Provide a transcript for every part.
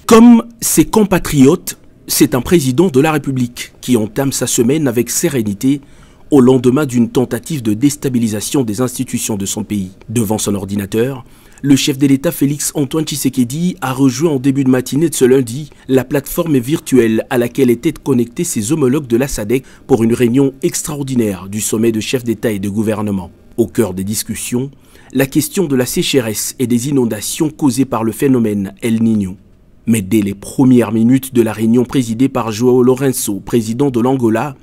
Comme ses compatriotes, c'est un président de la République qui entame sa semaine avec sérénité au lendemain d'une tentative de déstabilisation des institutions de son pays. Devant son ordinateur, le chef de l'État Félix Antoine Tshisekedi a rejoint en début de matinée de ce lundi la plateforme virtuelle à laquelle étaient connectés ses homologues de la SADC pour une réunion extraordinaire du sommet de chefs d'État et de gouvernement. Au cœur des discussions, la question de la sécheresse et des inondations causées par le phénomène El Niño. Mais dès les premières minutes de la réunion présidée par João Lourenço, président de l'Angola,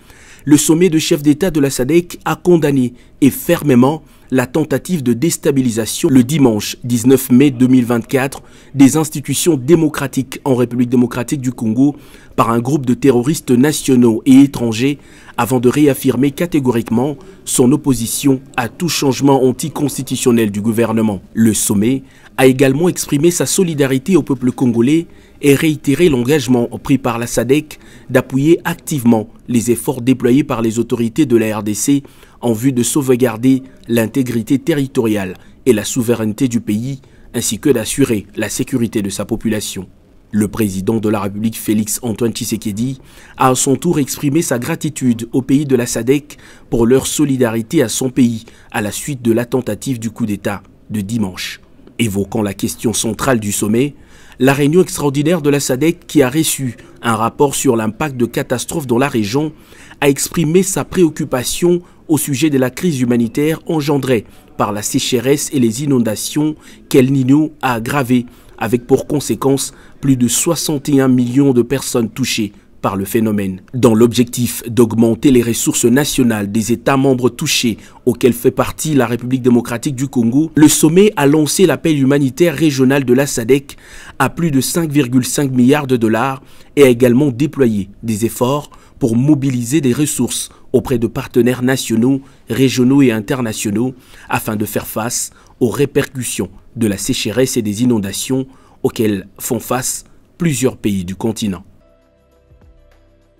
le sommet de chefs d'État de la SADC a condamné et fermement la tentative de déstabilisation le dimanche 19 mai 2024 des institutions démocratiques en République démocratique du Congo par un groupe de terroristes nationaux et étrangers avant de réaffirmer catégoriquement son opposition à tout changement anticonstitutionnel du gouvernement. Le sommet a également exprimé sa solidarité au peuple congolais et réitéré l'engagement pris par la SADC d'appuyer activement les efforts déployés par les autorités de la RDC en vue de sauvegarder l'intégrité territoriale et la souveraineté du pays, ainsi que d'assurer la sécurité de sa population. Le président de la République Félix Antoine Tshisekedi a à son tour exprimé sa gratitude aux pays de la SADC pour leur solidarité à son pays à la suite de la tentative du coup d'État de dimanche. Évoquant la question centrale du sommet, la réunion extraordinaire de la SADC qui a reçu un rapport sur l'impact de catastrophes dans la région a exprimé sa préoccupation au sujet de la crise humanitaire engendrée par la sécheresse et les inondations qu'El Niño a aggravées, avec pour conséquence plus de 61 millions de personnes touchées par le phénomène. Dans l'objectif d'augmenter les ressources nationales des États membres touchés auxquels fait partie la République démocratique du Congo, le sommet a lancé l'appel humanitaire régional de la SADC à plus de 5,5 milliards de dollars et a également déployé des efforts pour mobiliser des ressources auprès de partenaires nationaux, régionaux et internationaux afin de faire face aux répercussions de la sécheresse et des inondations auxquelles font face plusieurs pays du continent.